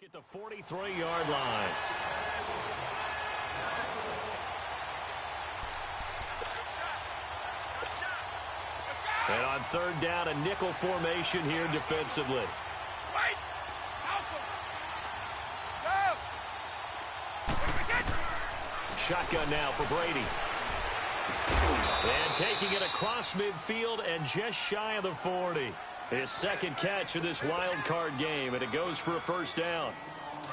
At the 43-yard line. And on third down, a nickel formation here defensively. Shotgun now for Brady. And taking it across midfield and just shy of the 40. His second catch of this wild card game, and it goes for a first down.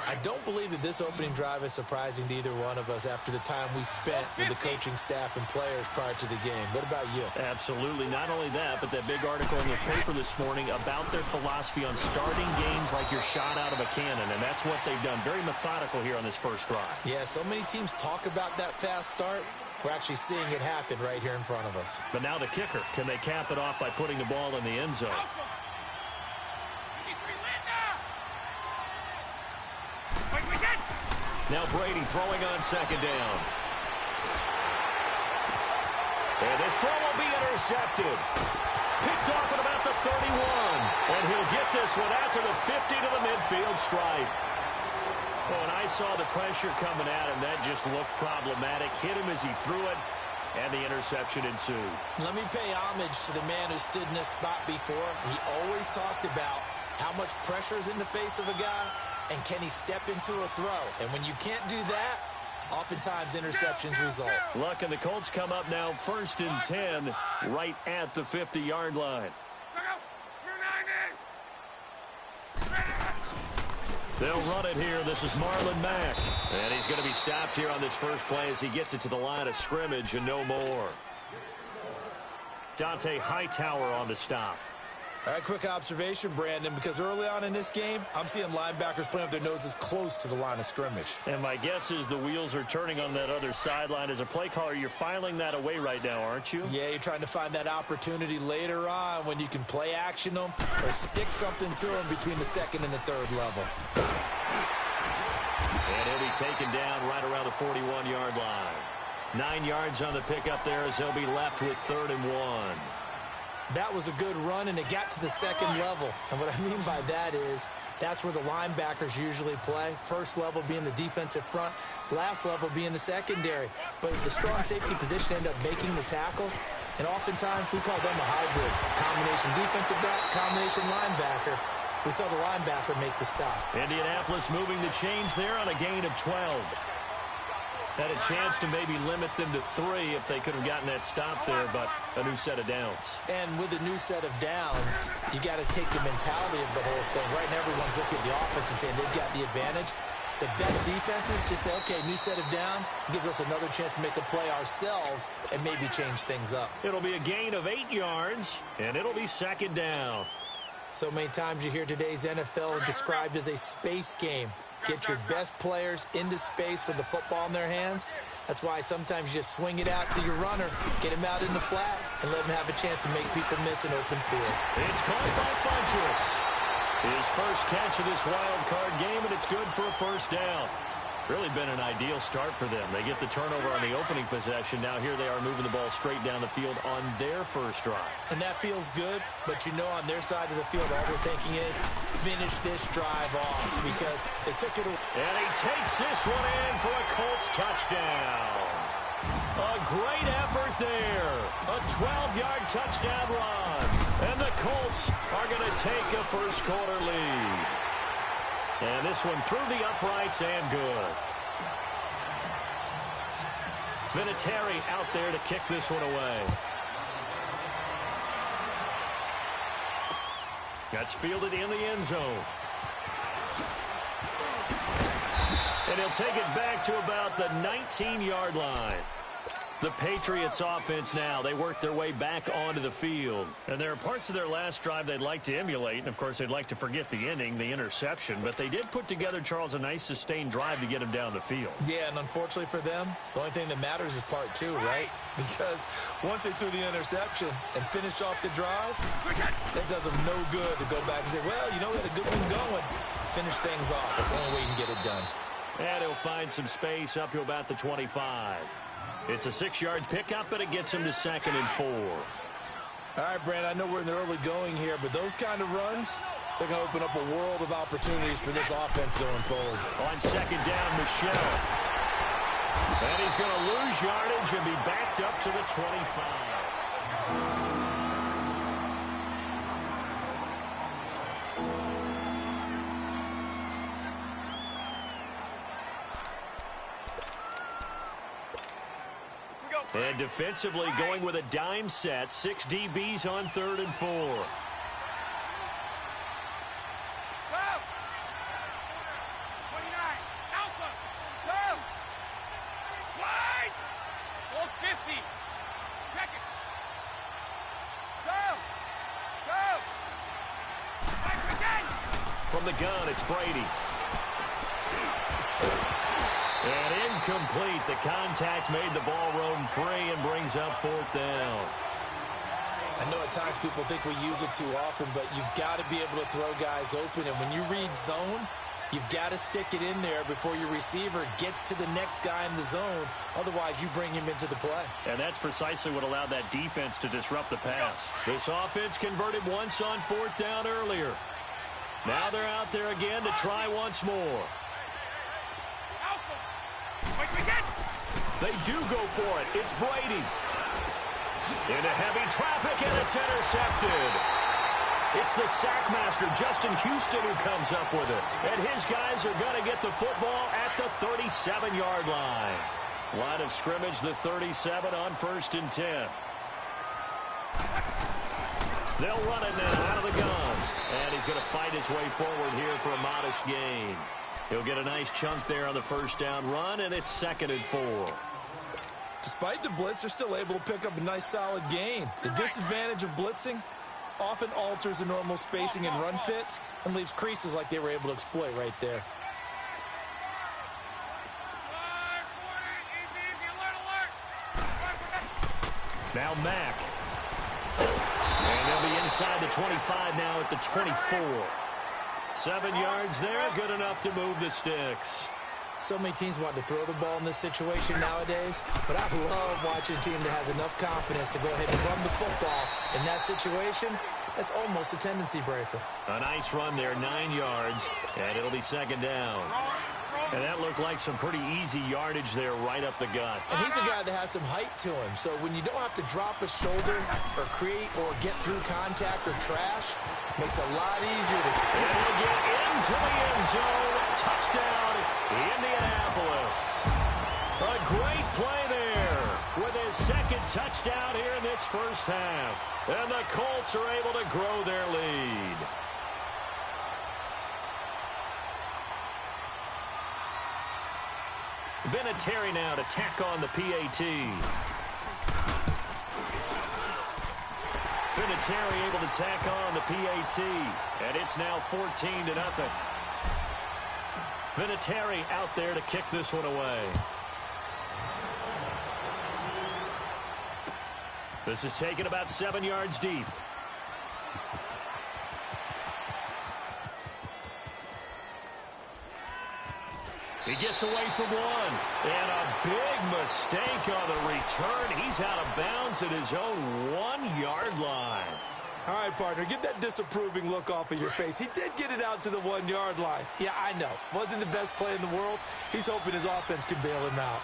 I don't believe that this opening drive is surprising to either one of us after the time we spent with the coaching staff and players prior to the game. What about you? Absolutely. Not only that, but that big article in the paper this morning about their philosophy on starting games like you're shot out of a cannon, and that's what they've done. Very methodical here on this first drive. Yeah, so many teams talk about that fast start. We're actually seeing it happen right here in front of us. But now the kicker. Can they cap it off by putting the ball in the end zone? Now Brady throwing on second down. And this throw will be intercepted. Picked off at about the 31. And he'll get this one out to the 50 to the midfield stripe. Oh, and I saw the pressure coming at him. That just looked problematic. Hit him as he threw it, and the interception ensued. Let me pay homage to the man who stood in this spot before. He always talked about how much pressure is in the face of a guy, and can he step into a throw? And when you can't do that, oftentimes interceptions result. Look, and the Colts come up now 1st and 10 right at the 50-yard line. They'll run it here. This is Marlon Mack. And he's going to be stopped here on this first play as he gets it to the line of scrimmage and no more. Dante Hightower on the stop. All right, quick observation, Brandon, because early on in this game, I'm seeing linebackers playing with their noses close to the line of scrimmage. And my guess is the wheels are turning on that other sideline. As a play caller, you're filing that away right now, aren't you? Yeah, you're trying to find that opportunity later on when you can play action them or stick something to them between the second and the third level. And he'll be taken down right around the 41-yard line. 9 yards on the pickup there as they'll be left with 3rd and 1. That was a good run, and it got to the second level. And what I mean by that is that's where the linebackers usually play. First level being the defensive front, last level being the secondary. But the strong safety position ended up making the tackle, and oftentimes we call them a hybrid. Combination defensive back, combination linebacker. We saw the linebacker make the stop. Indianapolis moving the chains there on a gain of 12. Had a chance to maybe limit them to 3 if they could have gotten that stop there, but a new set of downs. And with a new set of downs, you got to take the mentality of the whole thing. Right now, everyone's looking at the offense and saying they've got the advantage. The best defenses just say, okay, new set of downs, gives us another chance to make a play ourselves and maybe change things up. It'll be a gain of 8 yards, and it'll be second down. So many times you hear today's NFL described as a space game. Get your best players into space with the football in their hands. That's why sometimes you just swing it out to your runner, get him out in the flat, and let him have a chance to make people miss an open field. It's caught by Funchess. His first catch of this wild card game, and it's good for a first down. Really been an ideal start for them. They get the turnover on the opening possession. Now here they are moving the ball straight down the field on their first drive. And that feels good, but you know on their side of the field all they're thinking is finish this drive off because they took it away. And he takes this one in for a Colts touchdown. A great effort there. A 12-yard touchdown run. And the Colts are going to take a first quarter lead. And this one through the uprights and good. Vinatieri out there to kick this one away. That's fielded in the end zone. And he'll take it back to about the 19-yard line. The Patriots offense now, they work their way back onto the field. And there are parts of their last drive they'd like to emulate. And, of course, they'd like to forget the ending, the interception. But they did put together, Charles, a nice sustained drive to get him down the field. Yeah, and unfortunately for them, the only thing that matters is part 2, right? Because once they threw the interception and finished off the drive, that does them no good to go back and say, well, you know, we had a good one going. Finish things off. That's the only way you can get it done. And he'll find some space up to about the 25. It's a 6-yard pickup, but it gets him to 2nd and 4. All right, Brand, I know we're in the early going here, but those kind of runs, They're going to open up a world of opportunities for this offense going forward. On second down, Michelle. And he's going to lose yardage and be backed up to the 25. And defensively going with a dime set. 6 DBs on 3rd and 4. From the gun, it's Brady. And incomplete. The contact made the ball roam free and brings up 4th down. I know at times people think we use it too often, but you've got to be able to throw guys open. And when you read zone, you've got to stick it in there before your receiver gets to the next guy in the zone. Otherwise, you bring him into the play. And that's precisely what allowed that defense to disrupt the pass. This offense converted once on 4th down earlier. Now they're out there again to try once more. They do go for it. It's Brady. Into heavy traffic, and it's intercepted. It's the sackmaster, Justin Houston, who comes up with it. And his guys are going to get the football at the 37-yard line. Line of scrimmage, the 37 on 1st and 10. They'll run it now out of the gun. And he's going to fight his way forward here for a modest gain. He'll get a nice chunk there on the 1st down run, and it's 2nd and 4. Despite the blitz, they're still able to pick up a nice, solid gain. The disadvantage of blitzing often alters the normal spacing and run fits and leaves creases like they were able to exploit right there. Now Mack. And they'll be inside the 25 now at the 24. 7 yards there, good enough to move the sticks. So many teams want to throw the ball in this situation nowadays, but I love watching a team that has enough confidence to go ahead and run the football. In that situation, that's almost a tendency breaker. A nice run there, 9 yards, and it'll be 2nd down. And that looked like some pretty easy yardage there right up the gut. And he's a guy that has some height to him, so when you don't have to drop a shoulder or create or get through contact or trash, makes it a lot easier to... And he'll get into the end zone. Touchdown, Indianapolis. A great play there with his 2nd touchdown here in this first half. And the Colts are able to grow their lead. Vinatieri now to tack on the PAT. Vinatieri able to tack on the PAT. And it's now 14-0. Vinatieri out there to kick this one away. This is taken about 7 yards deep. He gets away from one. And a big mistake on the return. He's out of bounds at his own 1-yard line. All right, partner, get that disapproving look off of your face. He did get it out to the 1-yard line. Yeah, I know. Wasn't the best play in the world. He's hoping his offense can bail him out.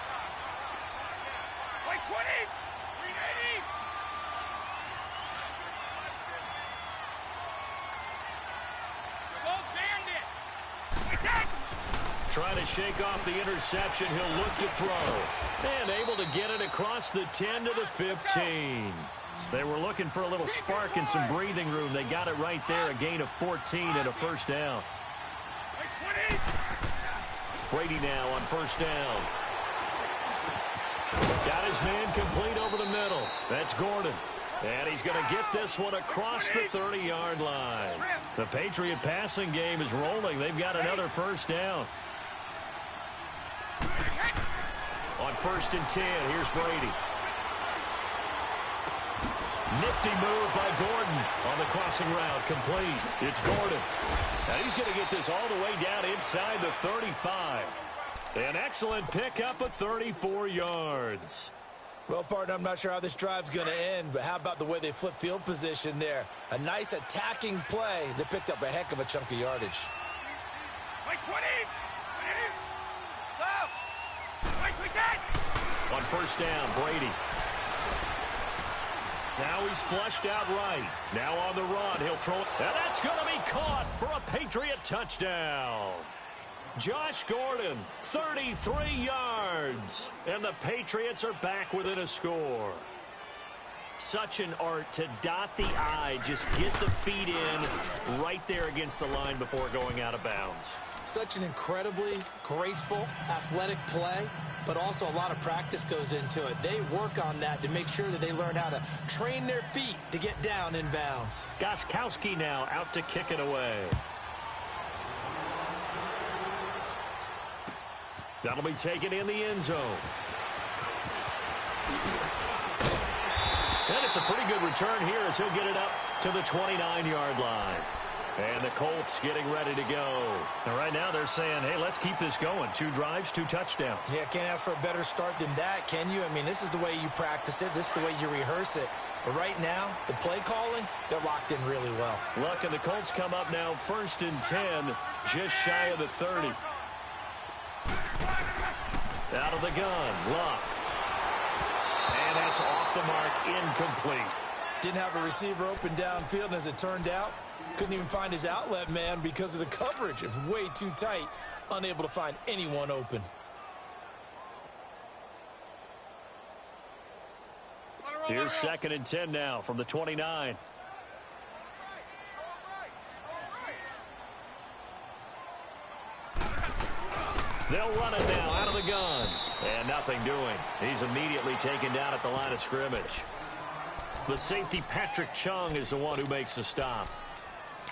Wait, 20! 380! Trying to shake off the interception. He'll look to throw. And able to get it across the 10 to the 15. They were looking for a little spark and some breathing room. They got it right there. A gain of 14 and a 1st down. Brady now on 1st down. Got his man complete over the middle. That's Gordon. And he's going to get this one across the 30-yard line. The Patriot passing game is rolling. They've got another 1st down. On 1st and 10, here's Brady. Nifty move by Gordon on the crossing route, complete. It's Gordon. And he's going to get this all the way down inside the 35. An excellent pickup of 34 yards. Well, partner, I'm not sure how this drive's going to end, but how about the way they flip field position there? A nice attacking play that picked up a heck of a chunk of yardage. Like 20! Stop! Like 10! On first down, Brady. Now he's flushed out right. Now on the run, he'll throw it. And that's going to be caught for a Patriot touchdown. Josh Gordon, 33 yards. And the Patriots are back within a score. Such an art to dot the I, just get the feet in right there against the line before going out of bounds. Such an incredibly graceful, athletic play, but also a lot of practice goes into it. They work on that to make sure that they learn how to train their feet to get down in bounds. Gostkowski now out to kick it away. That'll be taken in the end zone. And it's a pretty good return here as he'll get it up to the 29-yard line. And the Colts getting ready to go. And right now they're saying, hey, let's keep this going. 2 drives, 2 touchdowns. Yeah, can't ask for a better start than that, can you? I mean, this is the way you practice it. This is the way you rehearse it. But right now, the play calling, they're locked in really well. Luck, and the Colts come up now 1st and 10, just shy of the 30. Out of the gun, Luck. And that's off the mark, incomplete. Didn't have a receiver open downfield, and as it turned out, couldn't even find his outlet man because of the coverage. It was way too tight, unable to find anyone open. Here's 2nd and 10 now from the 29. They'll run it now out of the gun. And nothing doing. He's immediately taken down at the line of scrimmage. The safety, Patrick Chung, is the one who makes the stop.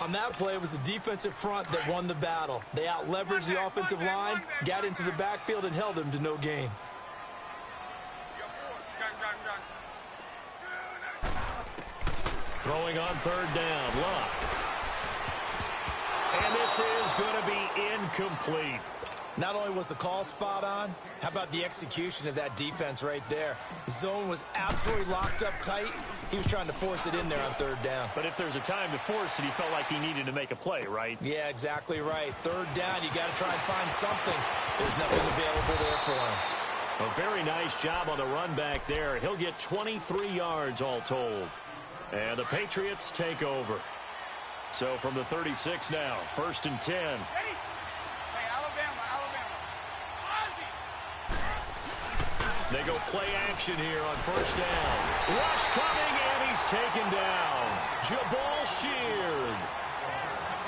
On that play, it was the defensive front that won the battle. They out-leveraged the offensive line, got into the backfield, and held him to no gain. Throwing on 3rd down, Luck. And this is going to be incomplete. Not only was the call spot on, how about the execution of that defense right there? The zone was absolutely locked up tight. He was trying to force it in there on 3rd down. But if there's a time to force it, he felt like he needed to make a play, right? Yeah, exactly right. 3rd down, you got to try and find something. There's nothing available there for him. A very nice job on the run back there. He'll get 23 yards all told. And the Patriots take over. So from the 36 now, 1st and 10. Ready? Hey, Alabama. They go play action here on 1st down. Rush coming, and he's taken down. Jabal Sheard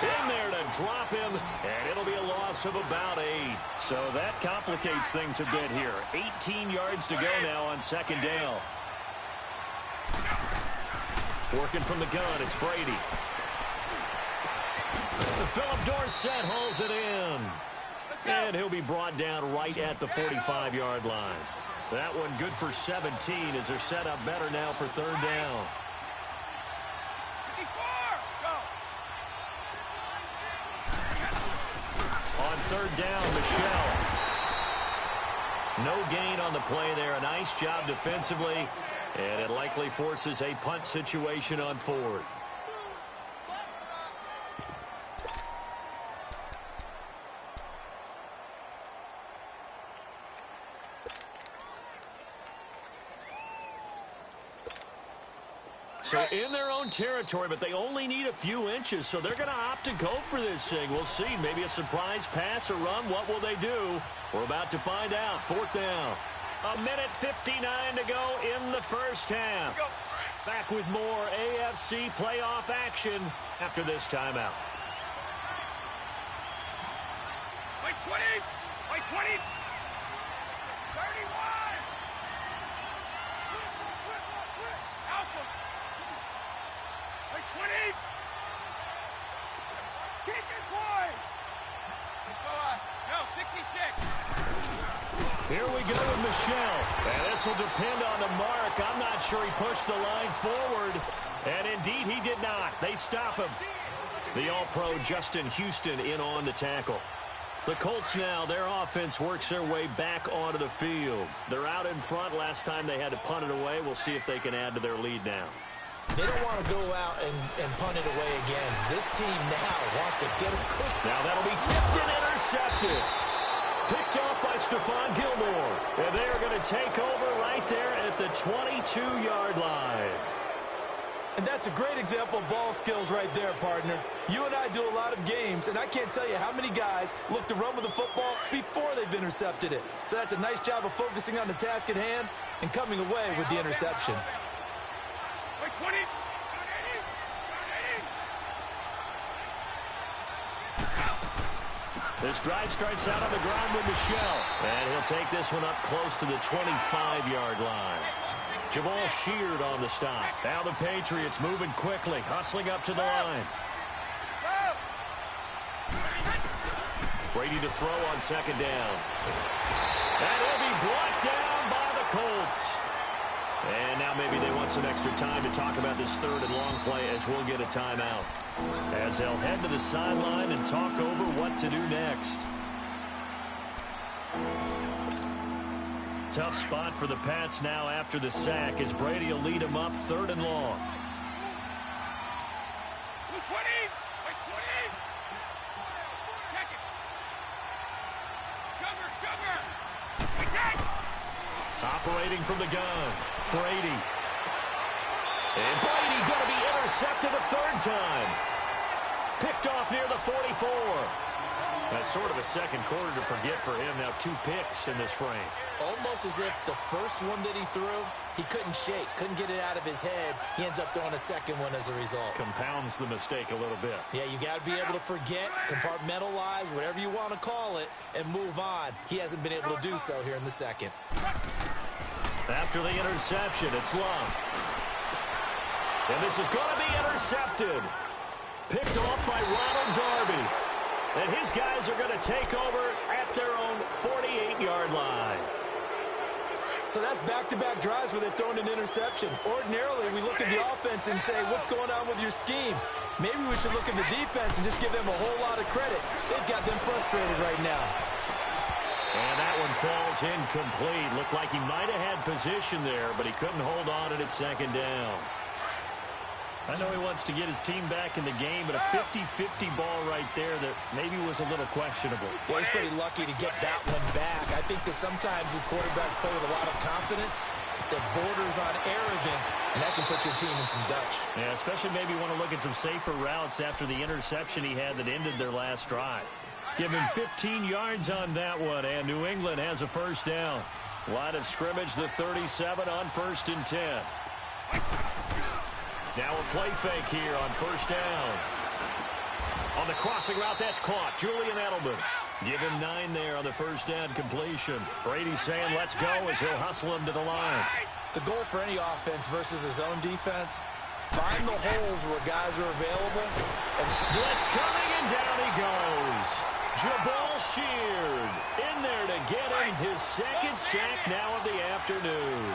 in there to drop him, and it'll be a loss of about 8. So that complicates things a bit here. 18 yards to go now on 2nd down. Working from the gun, it's Brady. Philip Dorsett hauls it in. And he'll be brought down right at the 45-yard line. That one good for 17 as they're set up better now for 3rd down. 54! Go! On 3rd down, Michelle. No gain on the play there. A nice job defensively. And it likely forces a punt situation on 4th. So in their own territory, but they only need a few inches, so they're going to opt to go for this thing. We'll see. Maybe a surprise pass or run. What will they do? We're about to find out. 4th down. 1:59 to go in the 1st half. Back with more AFC playoff action after this timeout. Like 20! Like 20! 31! Alpha! Like 20! Keep it, boys! Let's go on. No, 66! Here we go with Michelle. And this will depend on the mark. I'm not sure he pushed the line forward. And indeed, he did not. They stop him. The All-Pro Justin Houston in on the tackle. The Colts now, their offense works their way back onto the field. They're out in front. Last time they had to punt it away. We'll see if they can add to their lead now. They don't want to go out and punt it away again. This team now wants to get them cooked. Now that'll be tipped and intercepted. Picked off by Stephon Gilmore. And they are going to take over right there at the 22-yard line. And that's a great example of ball skills right there, partner. You and I do a lot of games, and I can't tell you how many guys look to run with the football before they've intercepted it. So that's a nice job of focusing on the task at hand and coming away with the interception. Wait, 20. This drive starts out on the ground with Michelle. And he'll take this one up close to the 25-yard line. Jamal Sheard on the stop. Now the Patriots moving quickly, hustling up to the line. Brady to throw on second down. And he'll be brought down by the Colts. And now maybe they want some extra time to talk about this third and long play as we'll get a timeout. As they'll head to the sideline and talk over what to do next. Tough spot for the Pats now after the sack as Brady will lead them up third and long. 20. Wait, 20. Check it. Sugar. Operating from the gun. Brady. And Brady going to be intercepted a third time. Picked off near the 44. That's sort of a second quarter to forget for him. Now 2 picks in this frame. Almost as if the first one that he threw, he couldn't shake, couldn't get it out of his head. He ends up throwing a second one as a result. Compounds the mistake a little bit. Yeah, you got to be able to forget, compartmentalize, whatever you want to call it, and move on. He hasn't been able to do so here in the second. After the interception, it's Love. And this is going to be intercepted. Picked off by Ronald Darby. And his guys are going to take over at their own 48-yard line. So that's back-to-back drives where they've thrown an interception. Ordinarily, we look at the offense and say, what's going on with your scheme? Maybe we should look at the defense and just give them a whole lot of credit. They've got them frustrated right now. And that one falls incomplete. Looked like he might have had position there, but he couldn't hold on at second down. I know he wants to get his team back in the game, but a 50-50 ball right there that maybe was a little questionable. Yeah, he's pretty lucky to get that one back. I think that sometimes his quarterbacks play with a lot of confidence that borders on arrogance, and that can put your team in some Dutch. Yeah, especially maybe want to look at some safer routes after the interception he had that ended their last drive. Give him 15 yards on that one, and New England has a first down. Line of scrimmage, the 37 on 1st and 10. Now a play fake here on first down. On the crossing route, that's caught. Julian Edelman. Give him 9 there on the first down completion. Brady saying let's go as he'll hustle him to the line. The goal for any offense versus his own defense, find the holes where guys are available. And blitz coming, and down he goes. Jamal Sheard in there to get him his second sack now of the afternoon.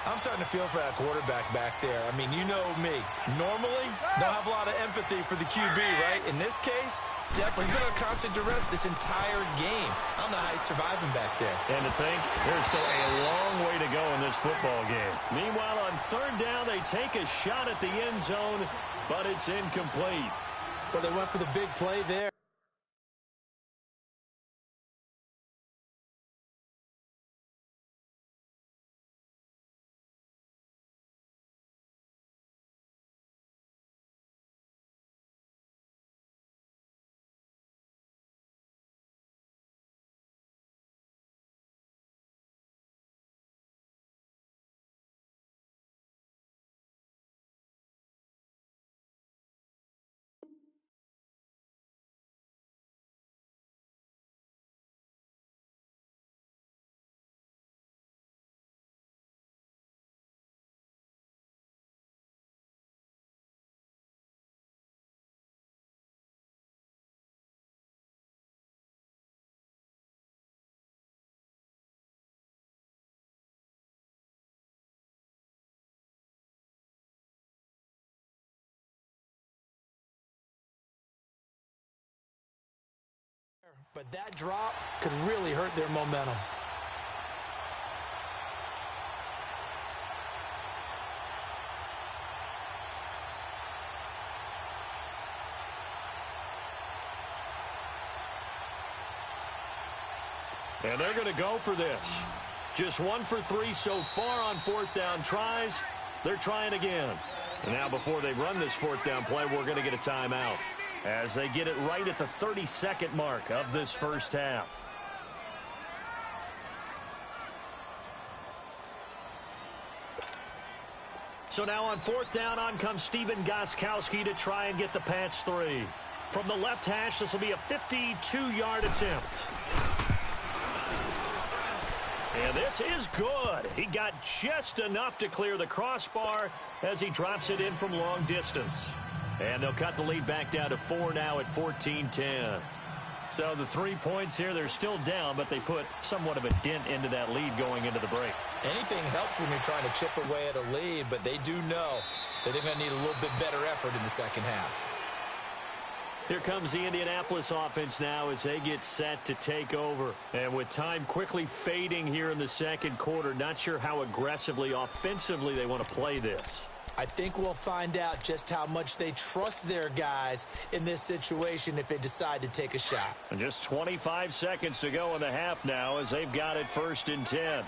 I'm starting to feel for that quarterback back there. I mean, you know me. Normally, don't have a lot of empathy for the QB, right? In this case, definitely been on constant duress this entire game. I don't know how he's surviving back there. And to think, there's still a long way to go in this football game. Meanwhile, on third down, they take a shot at the end zone, but it's incomplete. Well, they went for the big play there. But that drop could really hurt their momentum. And they're going to go for this. Just 1 for 3 so far on fourth down tries. They're trying again. And now before they run this fourth down play, we're going to get a timeout as they get it right at the 30-second mark of this first half. So now on fourth down, on comes Steven Gostkowski to try and get the patch 3. From the left hash, this will be a 52-yard attempt. And this is good. He got just enough to clear the crossbar as he drops it in from long distance. And they'll cut the lead back down to 4 now at 14-10. So the 3 points here, they're still down, but they put somewhat of a dent into that lead going into the break. Anything helps when you're trying to chip away at a lead, but they do know that they're going to need a little bit better effort in the second half. Here comes the Indianapolis offense now as they get set to take over. And with time quickly fading here in the second quarter, not sure how aggressively, offensively they want to play this. I think we'll find out just how much they trust their guys in this situation if they decide to take a shot. And just 25 seconds to go in the half now as they've got it 1st and 10.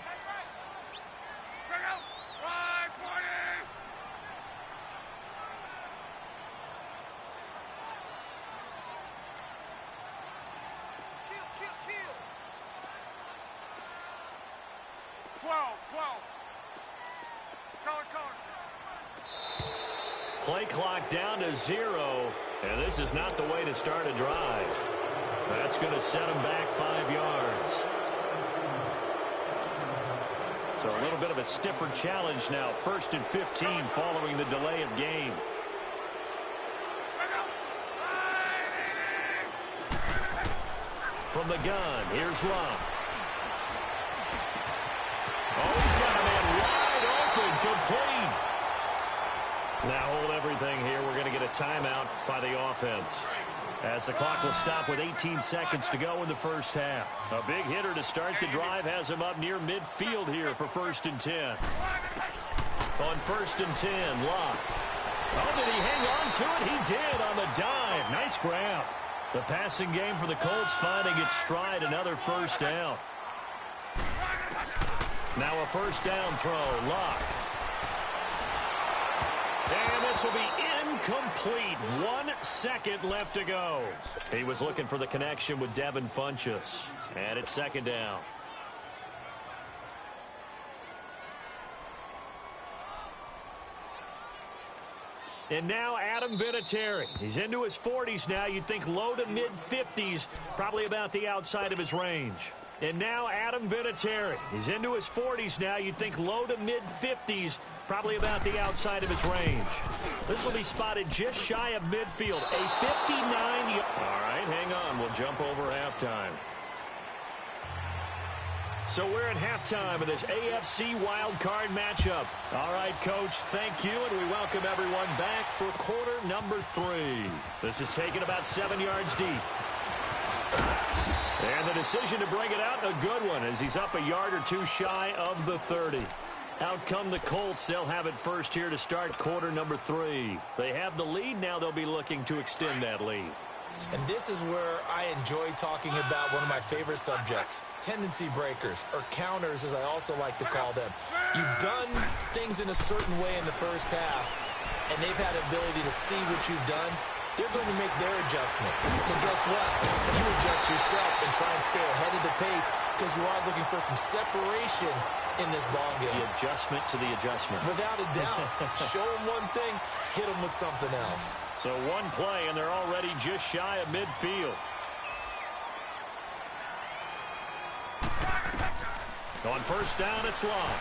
Play clock down to 0, and this is not the way to start a drive. That's going to set them back 5 yards. So a little bit of a stiffer challenge now. 1st and 15 following the delay of game. From the gun, here's Love. Oh, he's got a man wide open, complete. Now hold everything here. We're going to get a timeout by the offense as the clock will stop with 18 seconds to go in the first half. A big hitter to start the drive has him up near midfield here for 1st and 10. On 1st and 10, Locke. Oh, did he hang on to it? He did on the dive. Nice grab. The passing game for the Colts finding its stride. Another first down. Now a first down throw. Locke. And this will be incomplete. 1 second left to go. He was looking for the connection with Devin Funchess. And it's 2nd down. And now Adam Vinatieri. He's into his 40s now. You'd think low to mid-50s, probably about the outside of his range. And now Adam Vinatieri. He's into his 40s now. You'd think low to mid-50s, probably about the outside of his range. This will be spotted just shy of midfield. A 59. All right, hang on. We'll jump over halftime. So we're at halftime of this AFC wildcard matchup. All right, Coach, thank you, and we welcome everyone back for quarter number 3. This is taken about 7 yards deep. And the decision to bring it out, a good one, as he's up a yard or 2 shy of the 30. Out come the Colts. They'll have it first here to start quarter number 3. They have the lead. Now they'll be looking to extend that lead. And this is where I enjoy talking about one of my favorite subjects, tendency breakers, or counters as I also like to call them. You've done things in a certain way in the first half, and they've had the ability to see what you've done. They're going to make their adjustments. So guess what? You adjust yourself and try and stay ahead of the pace because you are looking for some separation in this ball game. The adjustment to the adjustment. Without a doubt. Show them one thing, hit them with something else. So one play, and they're already just shy of midfield. On first down, it's Long.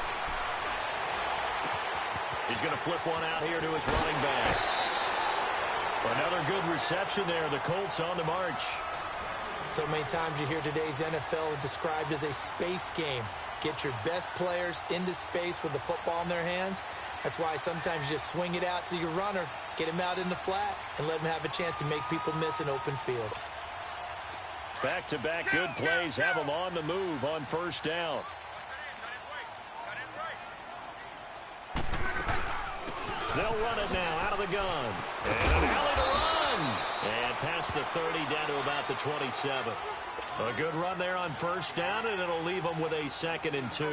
He's going to flip one out here to his running back. Another good reception there. The Colts on the march. So many times you hear today's NFL described as a space game. Get your best players into space with the football in their hands. That's why sometimes you just swing it out to your runner, get him out in the flat, and let him have a chance to make people miss an open field. Back-to-back good plays have them on the move on first down. They'll run it now out of the gun. And an alley to run. And past the 30 down to about the 27. A good run there on first down, and it'll leave them with a 2nd and 2.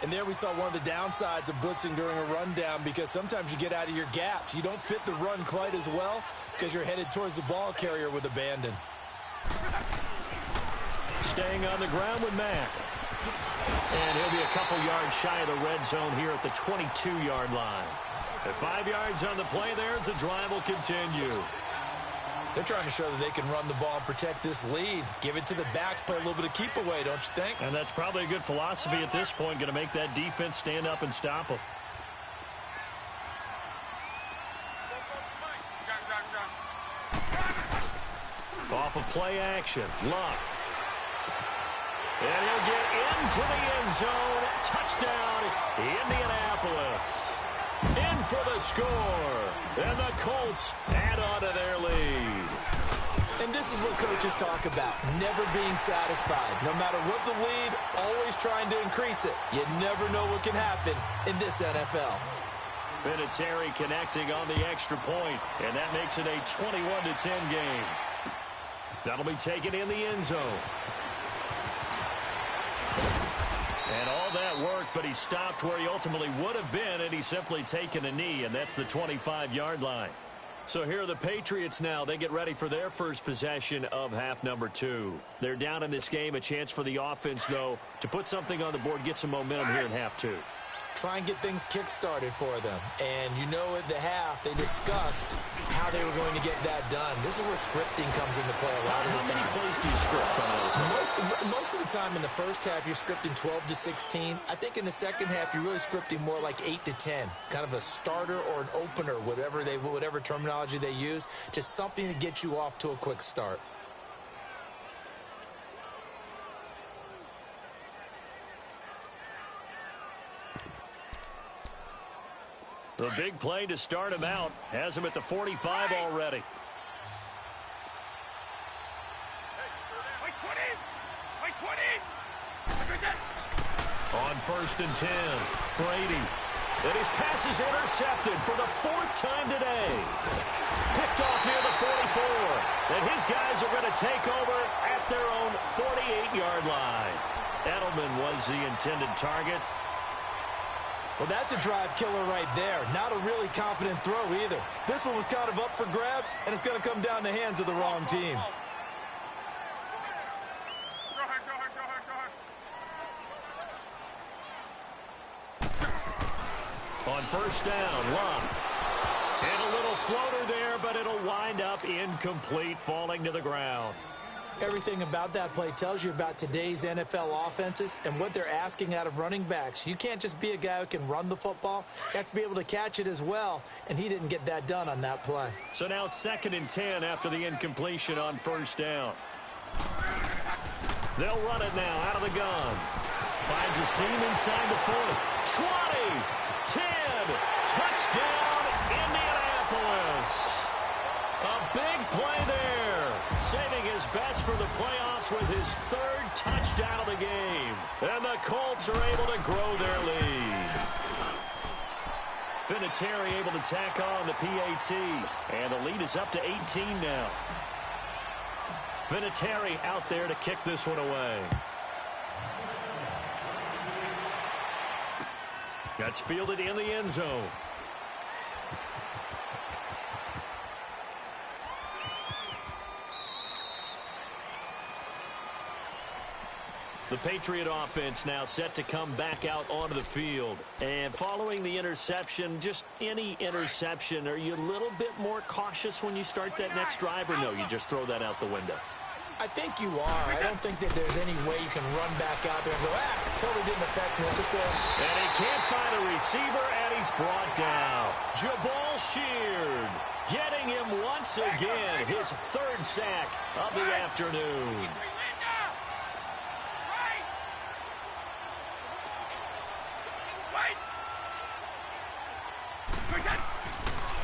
And there we saw one of the downsides of blitzing during a rundown, because sometimes you get out of your gaps. You don't fit the run quite as well because you're headed towards the ball carrier with abandon. Staying on the ground with Mack. And he'll be a couple yards shy of the red zone here at the 22-yard line. At 5 yards on the play there, as the drive will continue. They're trying to show that they can run the ball and protect this lead. Give it to the backs, play a little bit of keep away, don't you think? And that's probably a good philosophy at this point, going to make that defense stand up and stop them. Off of play action, Luck. And he'll get into the end zone. Touchdown, Indianapolis. In for the score. And the Colts add on to their lead. And this is what coaches talk about, never being satisfied. No matter what the lead, always trying to increase it. You never know what can happen in this NFL. Vinatieri connecting on the extra point, and that makes it a 21-10 game. That'll be taken in the end zone. And all that work, but he stopped where he ultimately would have been, and he's simply taken a knee, and that's the 25-yard line. So here are the Patriots now. They get ready for their first possession of half number 2. They're down in this game. A chance for the offense, though, to put something on the board, get some momentum here in half 2. Try and get things kick-started for them. And you know at the half, they discussed how they were going to get that done. This is where scripting comes into play a lot of the time. How many plays do you script on those? Most of the time in the first half, you're scripting 12 to 16. I think in the second half, you're really scripting more like 8 to 10. Kind of a starter or an opener, whatever terminology they use. Just something to get you off to a quick start. The big play to start him out has him at the 45 already. On 1st and 10, Brady. And his pass is intercepted for the 4th time today. Picked off near the 44. And his guys are going to take over at their own 48-yard line. Edelman was the intended target. Well, that's a drive killer right there. Not a really confident throw either. This one was kind of up for grabs, and it's going to come down the hands of the wrong team. On 1st down, Luck. And a little floater there, but it'll wind up incomplete, falling to the ground. Everything about that play tells you about today's NFL offenses and what they're asking out of running backs. You can't just be a guy who can run the football. You have to be able to catch it as well, and he didn't get that done on that play. So now 2nd and 10 after the incompletion on 1st down. They'll run it now out of the gun. Finds a seam inside the 40. 20, 10, touchdown, Indianapolis. A big play there, saving his best for the playoffs with his 3rd touchdown of the game. And the Colts are able to grow their lead. Vinatieri able to tack on the PAT, and the lead is up to 18 now. Vinatieri out there to kick this one away. That's fielded in the end zone. The Patriot offense now set to come back out onto the field. And following the interception, just any interception, are you a little bit more cautious when you start that next drive, or no, you just throw that out the window? I think you are. I don't think that there's any way you can run back out there and go, totally didn't affect me. Let's just go ahead. And he can't find a receiver, and he's brought down. Jabal Sheard getting him once again, his 3rd sack of the afternoon.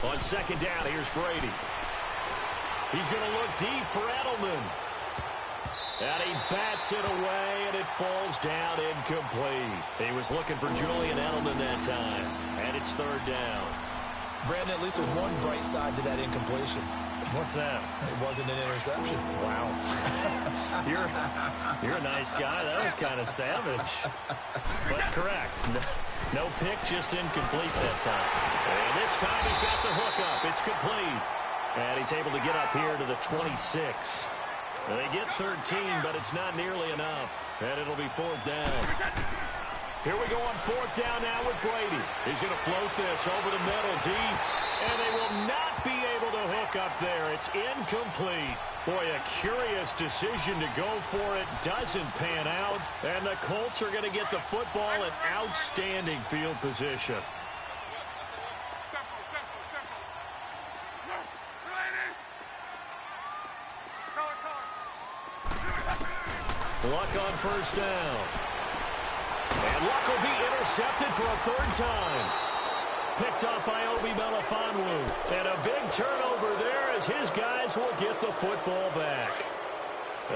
On 2nd down, here's Brady. He's going to look deep for Edelman. And he bats it away, and it falls down incomplete. He was looking for Julian Edelman that time, and it's third down. Brandon, at least there's one bright side to that incompletion. What's that? It wasn't an interception. Wow. You're a nice guy. That was kind of savage. But correct. No pick, just incomplete that time. And this time he's got the hook up. It's complete. And he's able to get up here to the 26. They get 13, but it's not nearly enough. And it'll be fourth down. Here we go on fourth down now with Brady. He's going to float this over the middle deep. And they will not be able to hook up there. It's incomplete. Boy, a curious decision to go for it. Doesn't pan out. And the Colts are going to get the football in outstanding field position. Luck on first down. And Luck will be intercepted for a third time. Picked up by Obi Melifonwu. And a big turnover there as his guys will get the football back.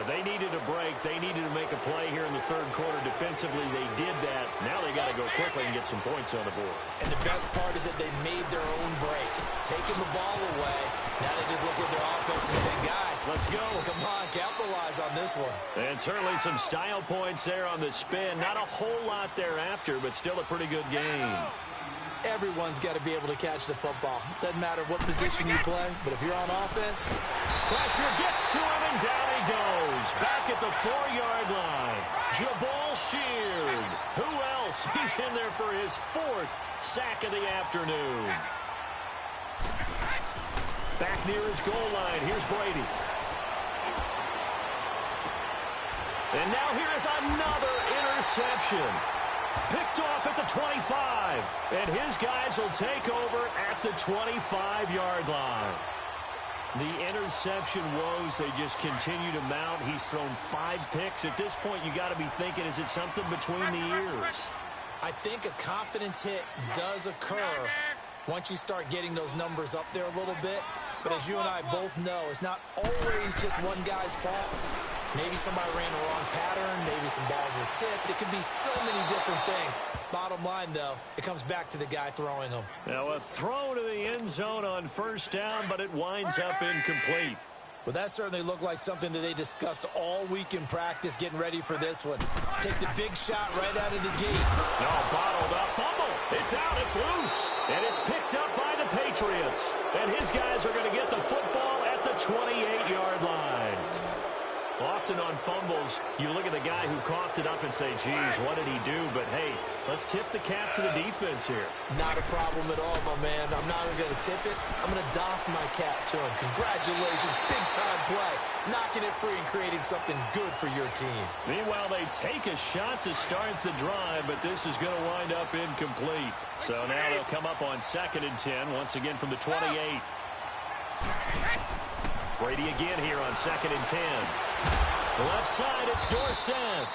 They needed a break. They needed to make a play here in the third quarter defensively. They did that. Now they got to go quickly and get some points on the board. And the best part is that they made their own break. Taking the ball away. Now they just look at their offense and say, guys, let's go. Come on, capitalize on this one. And certainly some style points there on the spin. Not a whole lot thereafter, but still a pretty good game. Everyone's got to be able to catch the football. Doesn't matter what position you play, but if you're on offense. Pressure gets to him, and down he goes. Back at the 4-yard line. Jabal Sheard. Who else? He's in there for his fourth sack of the afternoon. Back near his goal line. Here's Brady. And now here is another interception. Picked off at the 25. And his guys will take over at the 25-yard line. The interception woes, they just continue to mount. He's thrown 5 picks. At this point, you got to be thinking, is it something between the ears? I think a confidence hit does occur once you start getting those numbers up there a little bit. But as you and I both know, it's not always just one guy's fault. Maybe somebody ran the wrong pattern. Maybe some balls were tipped. It could be so many different things. Bottom line, though, it comes back to the guy throwing them. Now a throw to the end zone on first down, but it winds up incomplete. Well, that certainly looked like something that they discussed all week in practice getting ready for this one. Take the big shot right out of the gate. No, bottled up. Fumble. It's out. It's loose. And it's picked up by the Patriots. And his guys are going to get the football at the 28-yard line. Often on fumbles, you look at the guy who coughed it up and say, geez, what did he do? But, hey, let's tip the cap to the defense here. Not a problem at all, my man. I'm not even going to tip it. I'm going to doff my cap to him. Congratulations. Big-time play. Knocking it free and creating something good for your team. Meanwhile, they take a shot to start the drive, but this is going to wind up incomplete. So now they'll come up on 2nd and 10, once again from the 28. Brady again here on 2nd and 10. Left side, it's Dorsett.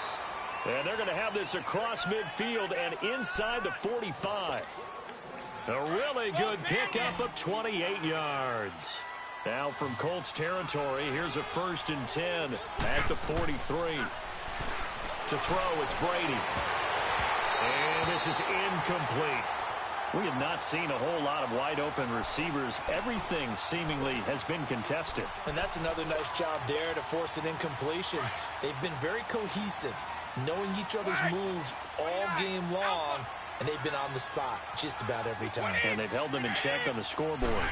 And they're going to have this across midfield and inside the 45. A really good pickup of 28 yards. Now from Colts territory, here's a 1st and 10 at the 43. To throw, it's Brady. And this is incomplete. We have not seen a whole lot of wide-open receivers. Everything seemingly has been contested. And that's another nice job there to force an incompletion. They've been very cohesive, knowing each other's moves all game long, and they've been on the spot just about every time. And they've held them in check on the scoreboard.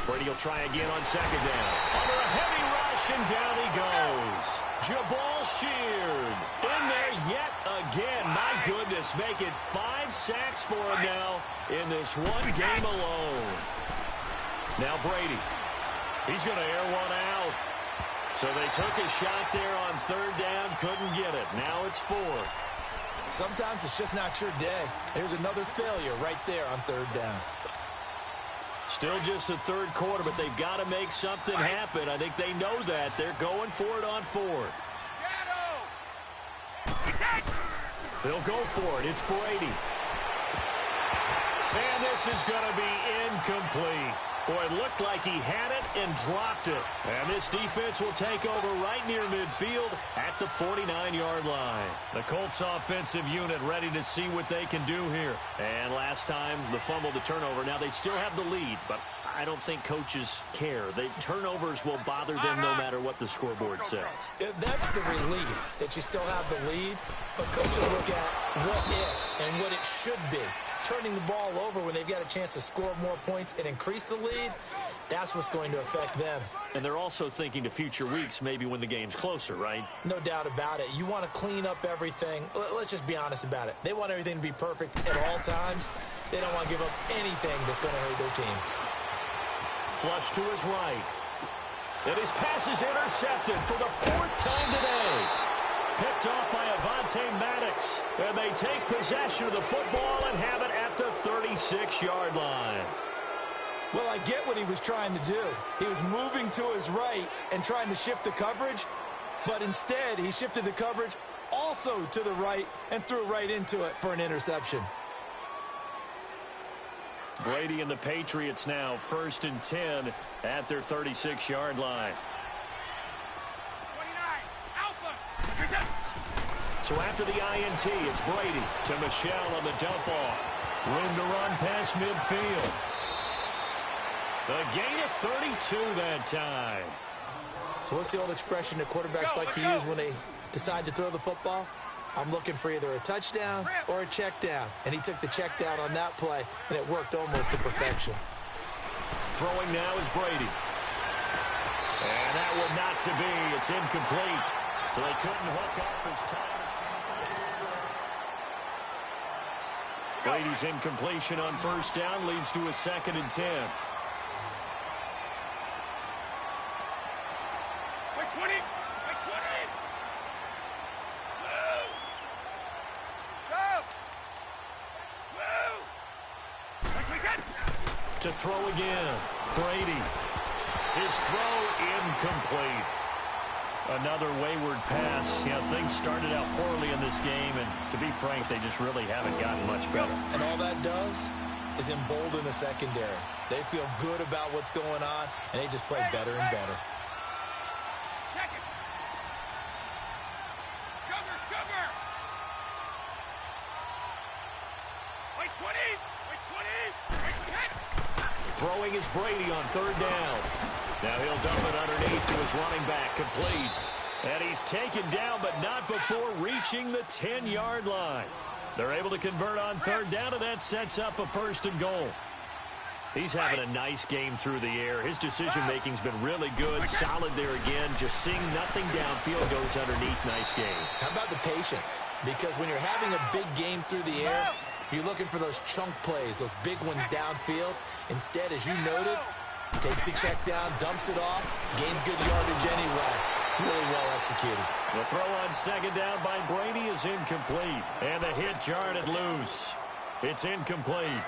Brady will try again on 2nd down. Under a heavy rush, and down he goes. Jabal Sheard in there yet again. My goodness, make it 5 sacks for him now in this one game alone. Now Brady. He's going to air one out. So they took a shot there on 3rd down, couldn't get it. Now it's 4th. Sometimes it's just not your day. There's another failure right there on 3rd down. Still just the 3rd quarter, but they've got to make something happen. I think they know that. They're going for it on 4th. They'll go for it. It's Brady. And this is going to be incomplete. Boy, it looked like he had it and dropped it. And this defense will take over right near midfield at the 49-yard line. The Colts offensive unit ready to see what they can do here. And last time, the fumble, the turnover. Now they still have the lead, but I don't think coaches care. The turnovers will bother them no matter what the scoreboard says. That's the relief, that you still have the lead, but coaches look at what if and what it should be. Turning the ball over when they've got a chance to score more points and increase the lead, that's what's going to affect them. And they're also thinking to future weeks, maybe when the game's closer, right? No doubt about it. You want to clean up everything. Let's just be honest about it. They want everything to be perfect at all times. They don't want to give up anything that's going to hurt their team. Flush to his right. And his pass is intercepted for the 4th time today. Picked off by Avonte Maddox. And they take possession of the football and have it at the 36-yard line. Well, I get what he was trying to do. He was moving to his right and trying to shift the coverage, but instead he shifted the coverage also to the right and threw right into it for an interception. Brady and the Patriots now 1st and 10 at their 36-yard line. So after the INT, it's Brady to Michelle on the dump off. Room to run past midfield. A gain of 32 that time. So what's the old expression that quarterbacks like to use when they decide to throw the football? I'm looking for either a touchdown or a check down. And he took the check down on that play, and it worked almost to perfection. Throwing now is Brady. And that one not to be. It's incomplete. So they couldn't hook up his time. Brady's incompletion on 1st down leads to a 2nd and 10. Wait, 20. Wait, 20. Move. Go. Move. Wait, To throw again. Brady. His throw incomplete. Another wayward pass. You know, things started out poorly in this game, and to be frank, they just really haven't gotten much better. And all that does is embolden the secondary. They feel good about what's going on, and they just play better and better. Check it. Sugar. Wait, 20. Wait, 20. Wait, hit. Throwing is Brady on 3rd down. Now he'll dump it underneath to his running back, complete. And he's taken down, but not before reaching the 10-yard line. They're able to convert on 3rd down, and that sets up a 1st and goal. He's having a nice game through the air. His decision-making's been really good, solid there again. Just seeing nothing downfield goes underneath. Nice game. How about the patience? Because when you're having a big game through the air, you're looking for those chunk plays, those big ones downfield. Instead, as you noted, takes the check down, dumps it off, gains good yardage anyway. Really well executed. The throw on 2nd down by Brady is incomplete. And the hit jarred it loose. It's incomplete.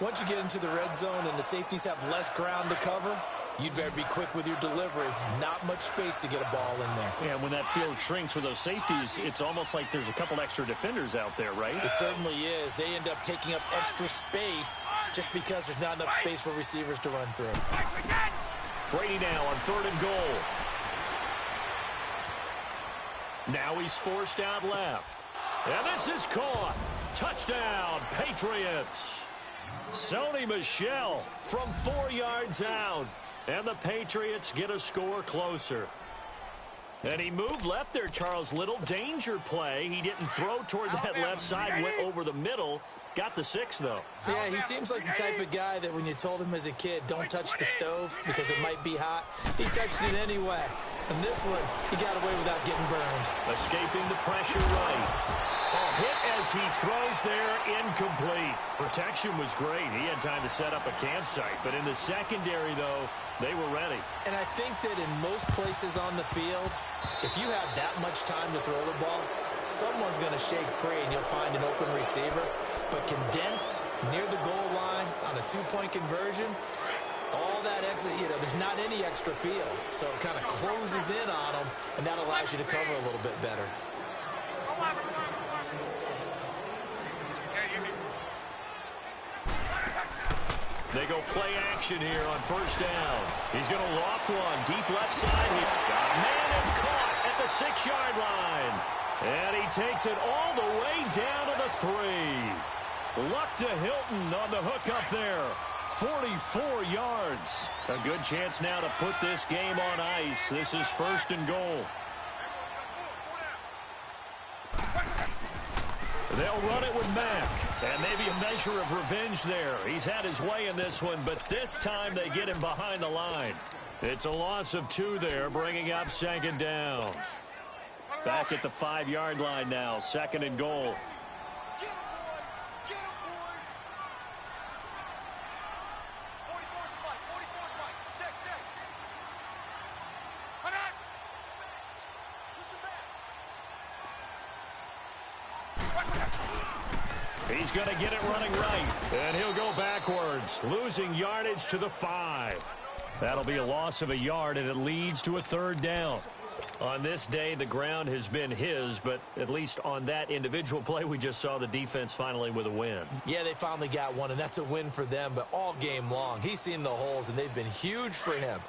Once you get into the red zone and the safeties have less ground to cover, you'd better be quick with your delivery. Not much space to get a ball in there. Yeah, when that field shrinks with those safeties, it's almost like there's a couple extra defenders out there, right? It certainly is. They end up taking up extra space just because there's not enough space for receivers to run through. Brady now on 3rd and goal. Now he's forced out left. And this is caught. Touchdown, Patriots. Sony Michel from 4 yards out. And the Patriots get a score closer. And he moved left there, Charles. Little danger play. He didn't throw toward that left side, went over the middle. Got the 6, though. Yeah, he seems like the type of guy that when you told him as a kid, don't touch the stove because it might be hot, he touched it anyway. And this one, he got away without getting burned. Escaping the pressure right. Hit as he throws there, incomplete. Protection was great. He had time to set up a campsite. But in the secondary, though, they were ready. And I think that in most places on the field, if you have that much time to throw the ball, someone's going to shake free and you'll find an open receiver. But condensed near the goal line on a 2-point conversion, all that extra, there's not any extra field. So it kind of closes in on them, and that allows you to cover a little bit better. They go play action here on first down. He's going to loft one. Deep left side. Man, it's caught at the 6-yard line. And he takes it all the way down to the 3. Luck to Hilton on the hook up there. 44 yards. A good chance now to put this game on ice. This is first and goal. They'll run it with Mack. And maybe a measure of revenge there. He's had his way in this one, but this time they get him behind the line. It's a loss of 2 there, bringing up second down. Back at the 5-yard line now, second and goal. He's going to get it running right, and he'll go backwards, losing yardage to the 5. That'll be a loss of a yard, and it leads to a third down. On this day, the ground has been his, but at least on that individual play, we just saw the defense finally with a win. Yeah, they finally got one, and that's a win for them, but all game long, he's seen the holes, and they've been huge for him.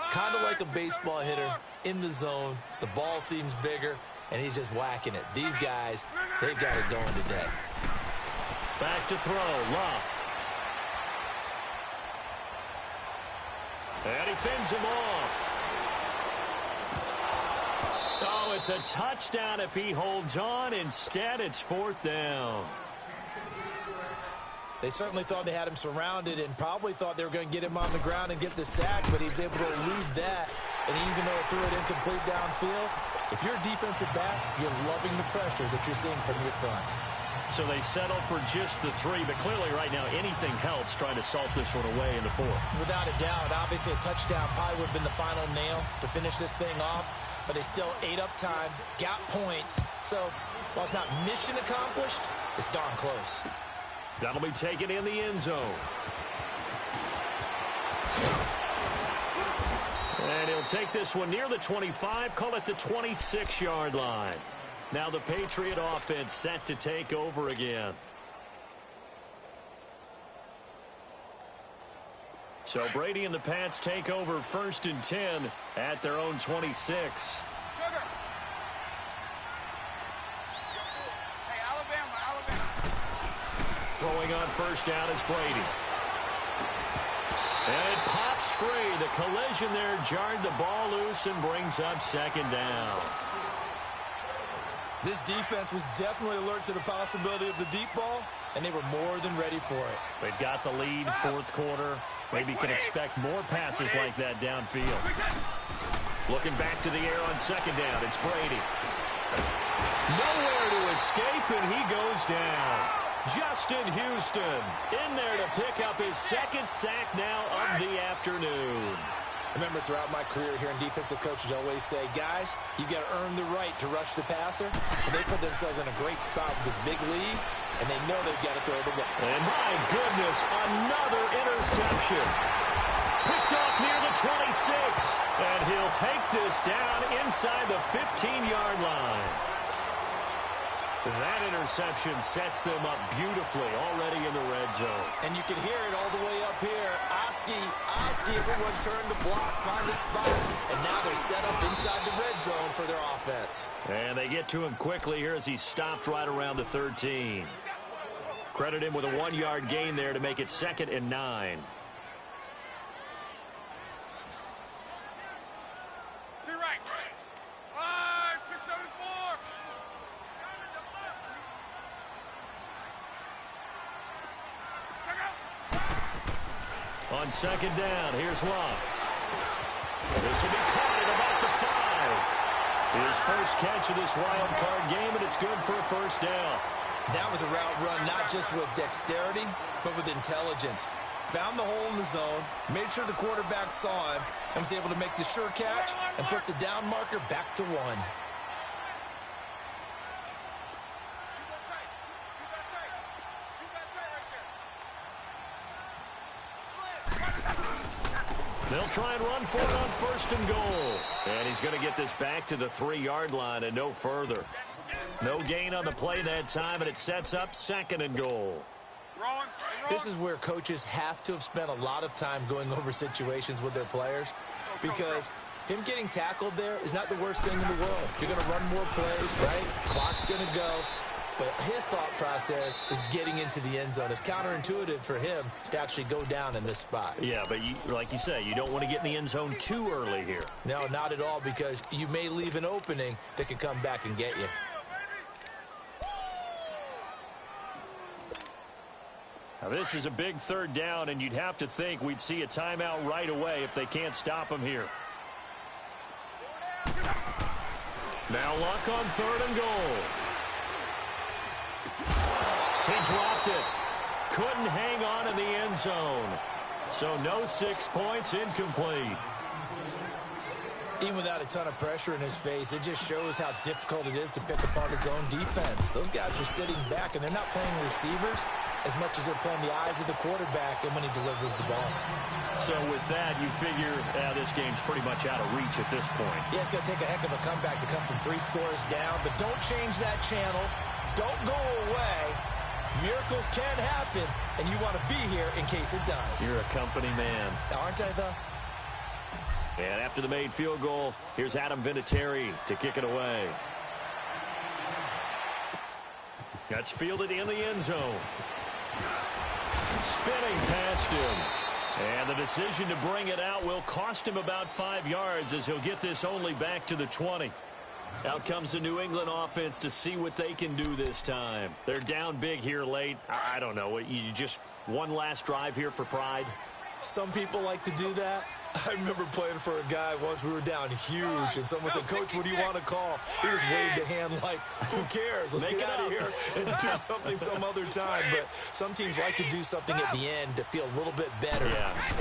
Kind of like a baseball hitter in the zone. The ball seems bigger, and he's just whacking it. These guys, they've got it going today. Back to throw, Love. And he fends him off. Oh, it's a touchdown if he holds on. Instead, it's fourth down. They certainly thought they had him surrounded and probably thought they were going to get him on the ground and get the sack, but he was able to elude that. And even though it threw it incomplete downfield, if you're a defensive back, you're loving the pressure that you're seeing from your front. So they settle for just the 3, but clearly right now anything helps trying to salt this one away in the 4th. Without a doubt, obviously a touchdown probably would have been the final nail to finish this thing off, but they still ate up time, got points. So while it's not mission accomplished, it's darn close. That'll be taken in the end zone. And he'll take this one near the 25, call it the 26-yard line. Now the Patriot offense set to take over again. So Brady and the Pats take over first and 10 at their own 26. Hey, Alabama. Throwing on first down is Brady. And it pops free. The collision there jarred the ball loose and brings up second down. This defense was definitely alert to the possibility of the deep ball, and they were more than ready for it. They've got the lead, 4th quarter. Maybe can expect more passes like that downfield. Looking back to the air on second down, it's Brady. Nowhere to escape, and he goes down. Justin Houston in there to pick up his 2nd sack now of the afternoon. Remember, throughout my career here in defensive coaches, I always say, guys, you got to earn the right to rush the passer. And they put themselves in a great spot with this big lead, and they know they've got to throw the ball. And my goodness, another interception. Picked off near the 26, and he'll take this down inside the 15-yard line. That interception sets them up beautifully already in the red zone. And you can hear it all the way up here. Oski, everyone turned to block, find a spot, and now they're set up inside the red zone for their offense. And they get to him quickly here as he stopped right around the 13. Credit him with a 1-yard gain there to make it 2nd and 9. To your right. 5, 6, 7, 4. On second down, here's Love. This will be caught at about the 5. His first catch of this wild card game, and it's good for a first down. That was a route run not just with dexterity, but with intelligence. Found the hole in the zone, made sure the quarterback saw him, and was able to make the sure catch and put the down marker back to 1. They'll try and run for it on first and goal. And he's going to get this back to the 3-yard line and no further. No gain on the play that time, and it sets up 2nd and goal. This is where coaches have to have spent a lot of time going over situations with their players, because him getting tackled there is not the worst thing in the world. You're going to run more plays, right? Clock's going to go. But his thought process is getting into the end zone. It's counterintuitive for him to actually go down in this spot. Yeah, but like you say, you don't want to get in the end zone too early here. No, not at all, because you may leave an opening that could come back and get you. Now, this is a big third down, and you'd have to think we'd see a timeout right away if they can't stop him here. Now Luck on 3rd and goal. He dropped it. Couldn't hang on in the end zone. So no 6 points, incomplete. Even without a ton of pressure in his face, it just shows how difficult it is to pick apart his own defense. Those guys are sitting back, and they're not playing receivers as much as they're playing the eyes of the quarterback and when he delivers the ball. So with that, you figure this game's pretty much out of reach at this point. Yeah, it's going to take a heck of a comeback to come from 3 scores down, but don't change that channel. Don't go away. Miracles can happen, and you want to be here in case it does. You're a company man. Aren't I, though? And after the made field goal, here's Adam Vinatieri to kick it away. That's fielded in the end zone. Spinning past him. And the decision to bring it out will cost him about 5 yards as he'll get this only back to the 20. Out comes the New England offense to see what they can do this time. They're down big here late. I don't know. You just one last drive here for pride? Some people like to do that. I remember playing for a guy once. We were down huge, and someone said, "Coach, what do you want to call?" He just waved a hand like, "Who cares? Let's get out of here and do something some other time." But some teams like to do something at the end to feel a little bit better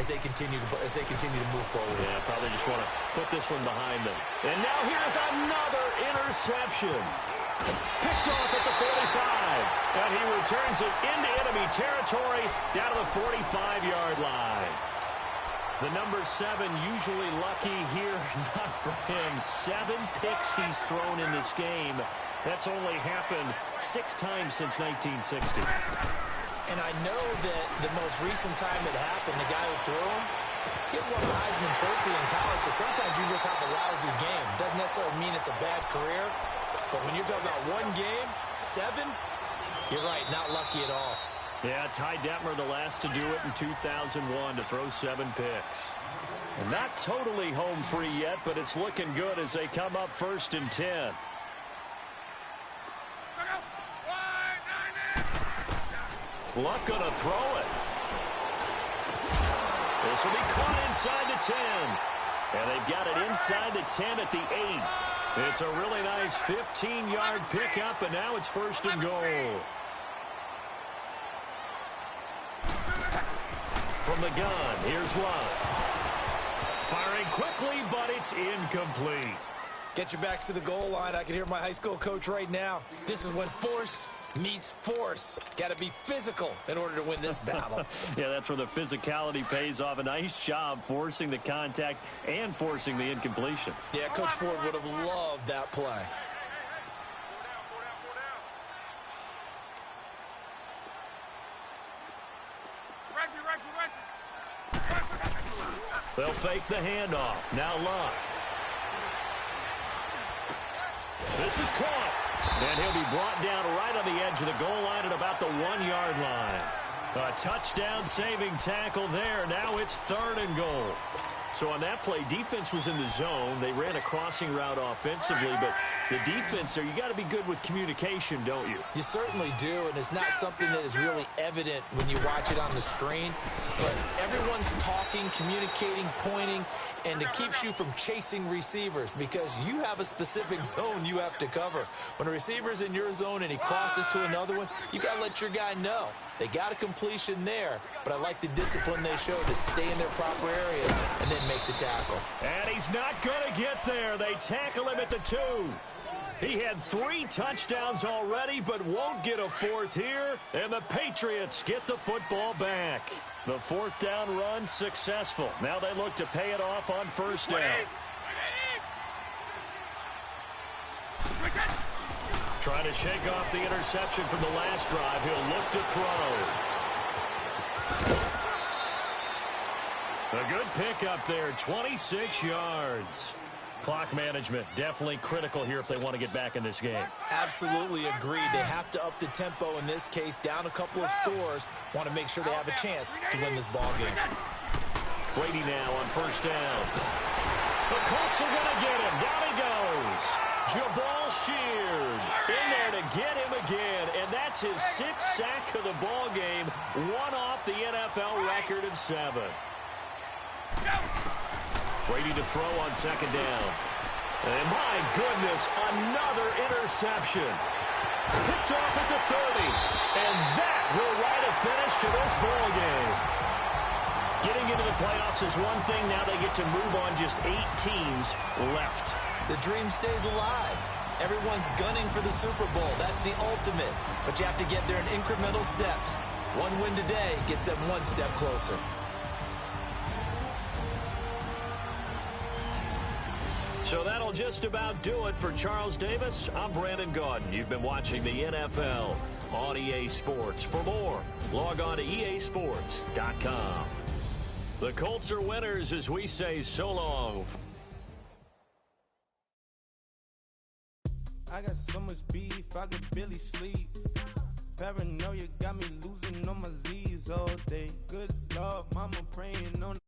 as they continue to move forward. Yeah, probably just want to put this one behind them. And now here's another interception. Picked off at the 45. And he returns it into enemy territory down to the 45-yard line. The number 7 usually lucky here. Not for him. 7 picks he's thrown in this game. That's only happened 6 times since 1960. And I know that the most recent time it happened, the guy who threw him, he had won a Heisman Trophy in college. So sometimes you just have a lousy game. Doesn't necessarily mean it's a bad career. But when you're talking about one game, 7, you're right, not lucky at all. Yeah, Ty Detmer, the last to do it in 2001, to throw 7 picks. And not totally home free yet, but it's looking good as they come up 1st and 10. Luck gonna throw it. This will be caught inside the 10. And they've got it inside the 10 at the 8. It's a really nice 15-yard pickup, and now it's 1st and goal. From the gun, here's Luck. Firing quickly, but it's incomplete. Get your backs to the goal line. I can hear my high school coach right now. This is when force meets force. Got to be physical in order to win this battle. Yeah, that's where the physicality pays off. A nice job forcing the contact and forcing the incompletion. Yeah, Coach Ford would have loved that play. They'll fake the handoff. Now Luck. This is caught. And he'll be brought down right on the edge of the goal line at about the 1-yard line. A touchdown saving tackle there. Now it's 3rd and goal. So on that play, defense was in the zone. They ran a crossing route offensively, but the defense there, you got to be good with communication, don't you? You certainly do, and it's not something that is really evident when you watch it on the screen. But everyone's talking, communicating, pointing, and it keeps you from chasing receivers because you have a specific zone you have to cover. When a receiver's in your zone and he crosses to another one, you got to let your guy know. They got a completion there, but I like the discipline they show to stay in their proper areas and then make the tackle. And he's not going to get there. They tackle him at the 2. He had 3 touchdowns already, but won't get a 4th here. And the Patriots get the football back. The 4th down run successful. Now they look to pay it off on 1st down. Trying to shake off the interception from the last drive. He'll look to throw. pickup there, 26 yards. Clock management definitely critical here if they want to get back in this game. Absolutely agreed. They have to up the tempo in this case, down a couple of scores. Want to make sure they have a chance to win this ball game. Brady now on first down. The Colts are going to get him. Down he goes. Jabal Sheard in there to get him again, and that's his 6th sack of the ball game, one off the NFL record of 7. Brady to throw on second down. And my goodness, another interception. Picked off at the 30. And that will write a finish to this ball game. Getting into the playoffs is one thing. Now they get to move on, just 8 teams left. The dream stays alive. Everyone's gunning for the Super Bowl. That's the ultimate. But you have to get there in incremental steps. One win today gets them one step closer. So that'll just about do it for Charles Davis. I'm Brandon Gaudin. You've been watching the NFL on EA Sports. For more, log on to easports.com. The Colts are winners as we say so long. I got so much beef, I could barely sleep. Paranoia got me losing on my Z's all day. Good Lord, mama praying on the